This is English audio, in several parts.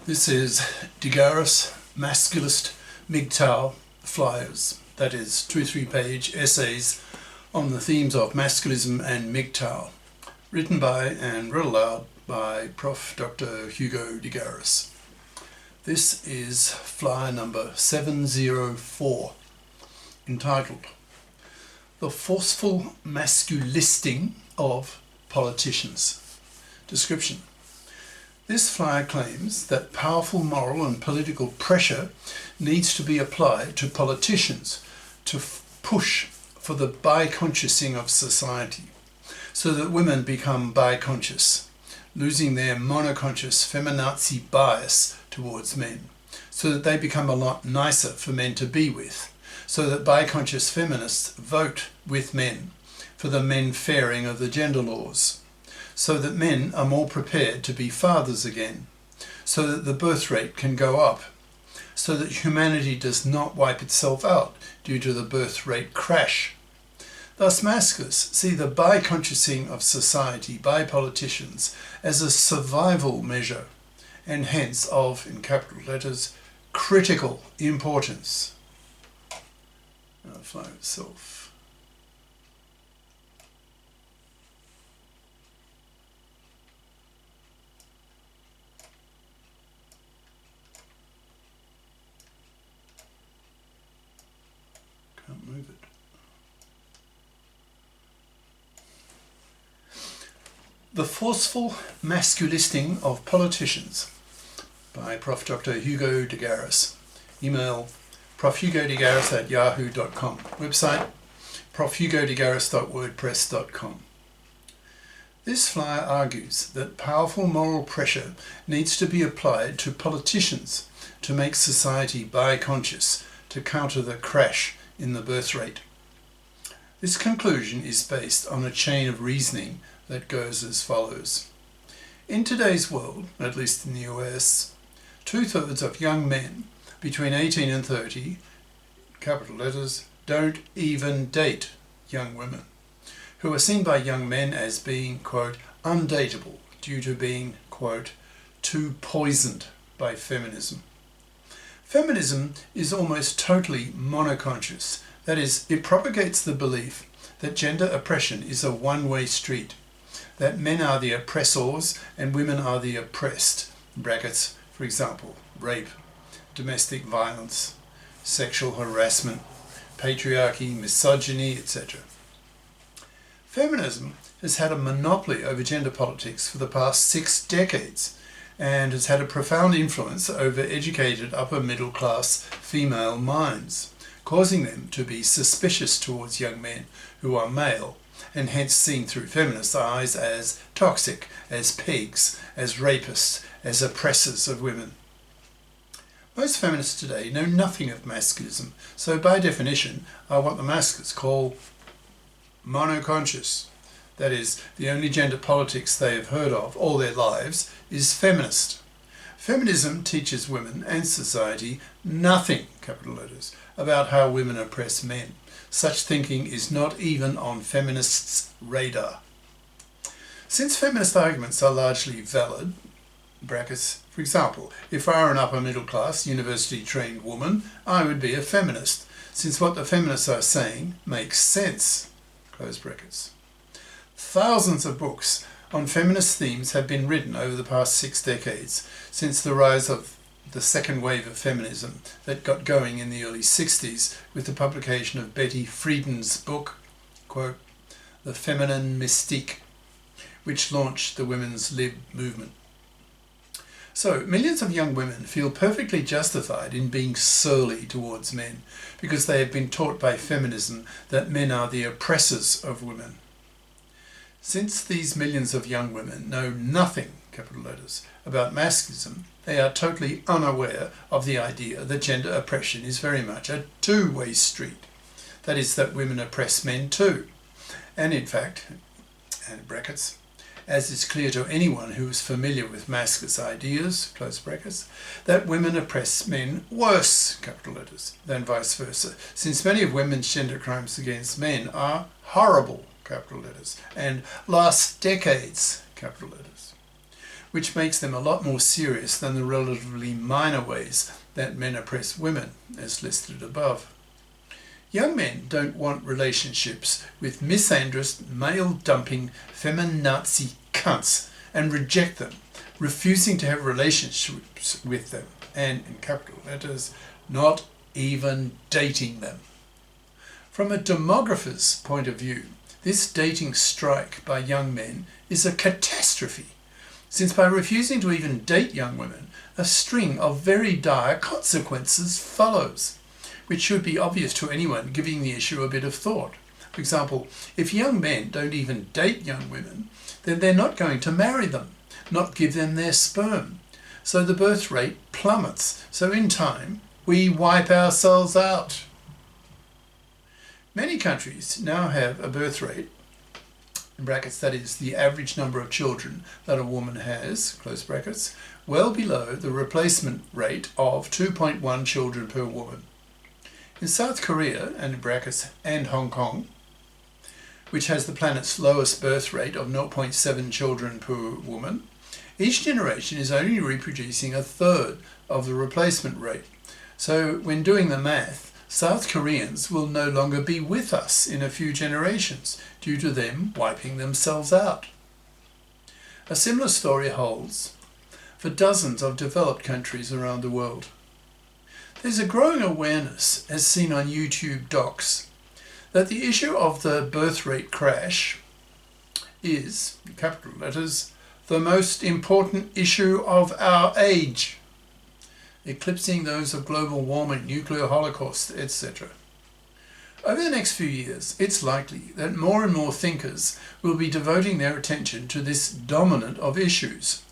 This is Garis, Masculist, MGTOW flyers, that is 2 3-page essays on the themes of masculism and MGTOW, written by and read aloud by Prof. Dr. Hugo de Garis. This is flyer number 704, entitled The Forceful Masculisting of Politicians. Description. This flyer claims that powerful moral and political pressure needs to be applied to politicians to push for the biconsciousing of society, so that women become biconscious, losing their monoconscious feminazi bias towards men, so that they become a lot nicer for men to be with, so that biconscious feminists vote with men for the men fairing of the gender laws, so that men are more prepared to be fathers again, so that the birth rate can go up, so that humanity does not wipe itself out due to the birth rate crash. Thus masculists see the biconsciousing of society by politicians as a survival measure, and hence of, in capital letters, critical importance. Now the flow itself. Can't move it. The Forceful Masculisting of Politicians by Prof. Dr. Hugo de Garis. Email profhugodegaris@yahoo.com. Website profhugodegaris.wordpress.com. This flyer argues that powerful moral pressure needs to be applied to politicians to make society biconscious, to counter the crash in the birth rate. This conclusion is based on a chain of reasoning that goes as follows. In today's world, at least in the US, 2/3 of young men between 18 and 30, capital letters, don't even date young women, who are seen by young men as being, quote, undateable due to being, quote, too poisoned by feminism. Feminism is almost totally monoconscious. That is, it propagates the belief that gender oppression is a one-way street, that men are the oppressors and women are the oppressed, brackets, for example, rape, domestic violence, sexual harassment, patriarchy, misogyny, etc. Feminism has had a monopoly over gender politics for the past 6 decades, and has had a profound influence over educated upper middle class female minds, causing them to be suspicious towards young men who are male, and hence seen through feminist eyes as toxic, as pigs, as rapists, as oppressors of women. Most feminists today know nothing of masculism, so by definition are what the masculists call monoconscious. That is, the only gender politics they have heard of all their lives is feminist. Feminism teaches women and society nothing, capital letters, about how women oppress men. Such thinking is not even on feminists' radar. Since feminist arguments are largely valid, brackets, for example, if I were an upper middle class, university-trained woman, I would be a feminist, since what the feminists are saying makes sense, close brackets. Thousands of books on feminist themes have been written over the past 6 decades, since the rise of the second wave of feminism that got going in the early 60s with the publication of Betty Friedan's book, quote, The Feminine Mystique, which launched the women's lib movement. So, millions of young women feel perfectly justified in being surly towards men because they have been taught by feminism that men are the oppressors of women. Since these millions of young women know nothing, capital letters, about masculism, they are totally unaware of the idea that gender oppression is very much a two-way street. That is, that women oppress men too. And in fact, and brackets, as is clear to anyone who is familiar with masculist ideas, close brackets, that women oppress men worse, capital letters, than vice versa, since many of women's gender crimes against men are horrible, capital letters, and last decades, capital letters. which makes them a lot more serious than the relatively minor ways that men oppress women, as listed above. Young men don't want relationships with misandrist, male-dumping, feminazi cunts and reject them, refusing to have relationships with them, and, in capital letters, not even dating them. From a demographer's point of view, this dating strike by young men is a catastrophe, since by refusing to even date young women, a string of very dire consequences follows, which should be obvious to anyone giving the issue a bit of thought. For example, if young men don't even date young women, then they're not going to marry them, not give them their sperm. So the birth rate plummets. So in time, we wipe ourselves out. Many countries now have a birth rate, in brackets, that is the average number of children that a woman has, close brackets, well below the replacement rate of 2.1 children per woman. In South Korea, and in brackets, and Hong Kong, which has the planet's lowest birth rate of 0.7 children per woman, each generation is only reproducing a third of the replacement rate. So when doing the math, South Koreans will no longer be with us in a few generations due to them wiping themselves out. A similar story holds for dozens of developed countries around the world. There's a growing awareness, as seen on YouTube docs, that the issue of the birth rate crash is, in capital letters, the most important issue of our age, eclipsing those of global warming, nuclear holocaust, etc. Over the next few years, it's likely that more and more thinkers will be devoting their attention to this dominant of issues,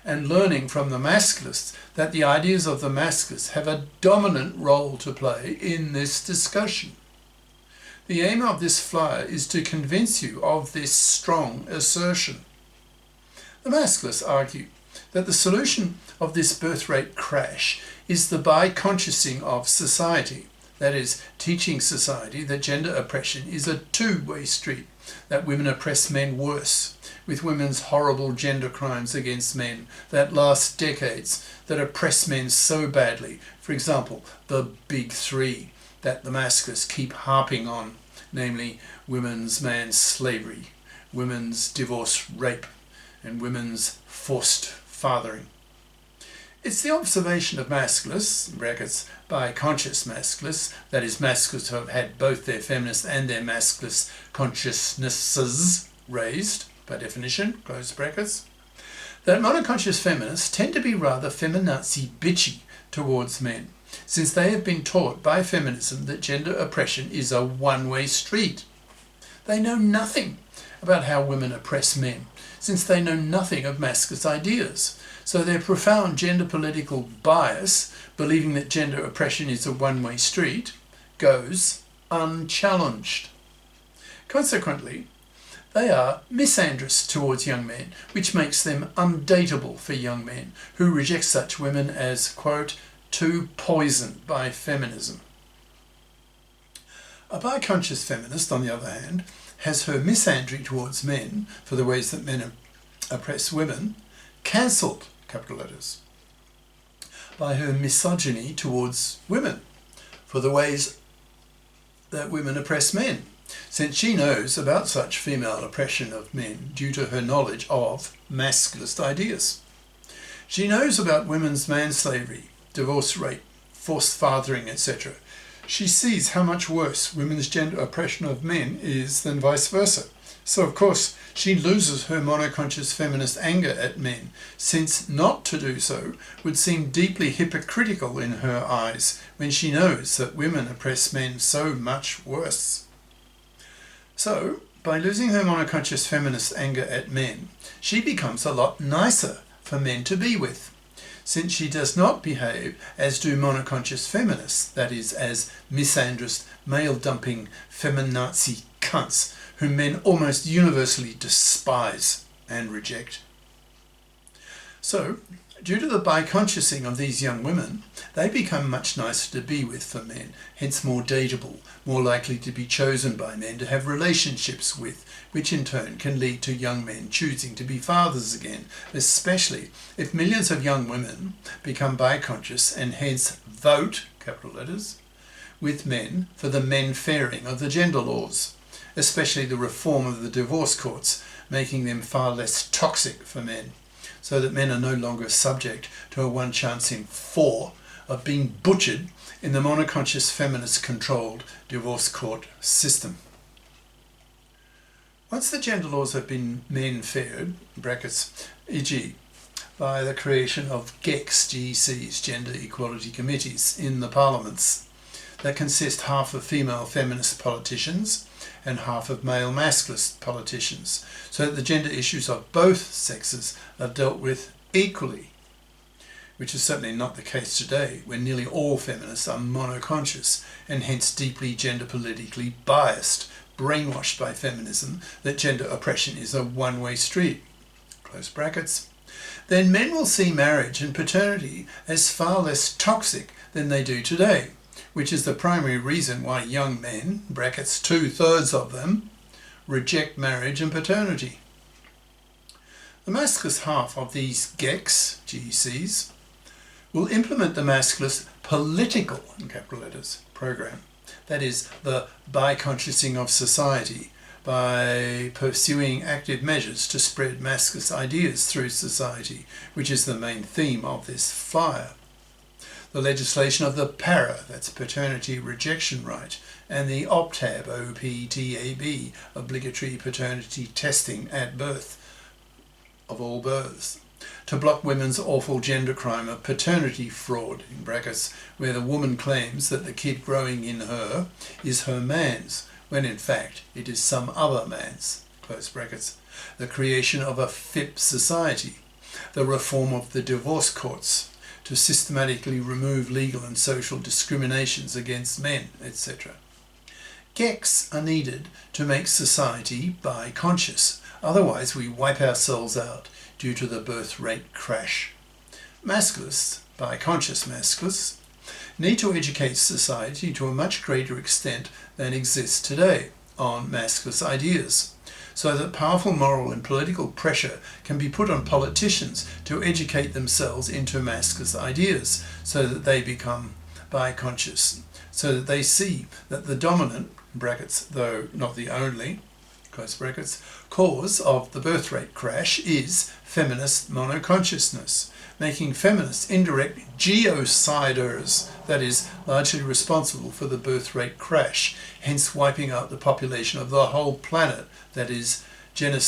and learning from the Masculists that the ideas of the Masculists have a dominant role to play in this discussion. The aim of this flyer is to convince you of this strong assertion. The Masculists argue that the solution of this birth rate crash is the biconsciousing of society, that is, teaching society that gender oppression is a two-way street, that women oppress men worse, with women's horrible gender crimes against men that last decades, that oppress men so badly, for example, the big three that the Masculists keep harping on, namely women's manslavery, women's divorce rape, and women's forced fathering. It's the observation of Masculists, in brackets, biconscious Masculists, that is, Masculists who have had both their feminist and their Masculist consciousnesses raised, by definition, close brackets, that monoconscious feminists tend to be rather feminazi bitchy towards men, since they have been taught by feminism that gender oppression is a one-way street. They know nothing about how women oppress men, since they know nothing of Masculist ideas. So their profound gender political bias, believing that gender oppression is a one-way street, goes unchallenged. Consequently, they are misandrous towards young men, which makes them undateable for young men who reject such women as, quote, too poisoned by feminism. A biconscious feminist, on the other hand, has her misandry towards men for the ways that men oppress women cancelled, capital letters, by her misogyny towards women for the ways that women oppress men, since she knows about such female oppression of men due to her knowledge of masculist ideas. She knows about women's manslavery, divorce rate, forced fathering, etc. She sees how much worse women's gender oppression of men is than vice versa. So of course she loses her monoconscious feminist anger at men, since not to do so would seem deeply hypocritical in her eyes when she knows that women oppress men so much worse. So, by losing her monoconscious feminist anger at men, she becomes a lot nicer for men to be with, since she does not behave as do monoconscious feminists, that is, as misandrist, male-dumping, feminazi cunts, whom men almost universally despise and reject. So, Due to the biconsciousing of these young women, they become much nicer to be with for men, hence more dateable, more likely to be chosen by men to have relationships with, which in turn can lead to young men choosing to be fathers again, especially if millions of young women become biconscious and hence vote, capital letters, with men for the men fairing of the gender laws, especially the reform of the divorce courts, making them far less toxic for men, so that men are no longer subject to a 1 chance in 4 of being butchered in the monoconscious feminist-controlled divorce court system. Once the gender laws have been men-faired, brackets, e.g. by the creation of GECs, Gender Equality Committees, in the parliaments, that consist half of female feminist politicians and half of male masculist politicians, so that the gender issues of both sexes are dealt with equally, which is certainly not the case today, when nearly all feminists are monoconscious and hence deeply gender politically biased, brainwashed by feminism that gender oppression is a one-way street, close brackets. Then men will see marriage and paternity as far less toxic than they do today, which is the primary reason why young men, brackets 2/3 of them, reject marriage and paternity. The masculist half of these GECs, will implement the masculist political, in capital letters, program, that is, the biconsciousing of society, by pursuing active measures to spread masculist ideas through society, which is the main theme of this flyer. The legislation of the PARA, that's paternity rejection right, and the OPTAB, OPTAB, obligatory paternity testing at birth of all births, to block women's awful gender crime of paternity fraud, in brackets, where the woman claims that the kid growing in her is her man's, when in fact it is some other man's, close brackets. The creation of a FIP society, the reform of the divorce courts, to systematically remove legal and social discriminations against men, etc. GECs are needed to make society biconscious, otherwise we wipe ourselves out due to the birth rate crash. Masculists, biconscious masculists, need to educate society to a much greater extent than exists today on masculist ideas, so that powerful moral and political pressure can be put on politicians to educate themselves into masculist ideas, so that they become biconscious, so that they see that the dominant, brackets, though not the only, close brackets, cause of the birth rate crash is feminist monoconsciousness, making feminists indirect genociders, that is, largely responsible for the birth rate crash, hence wiping out the population of the whole planet, that is, genocide.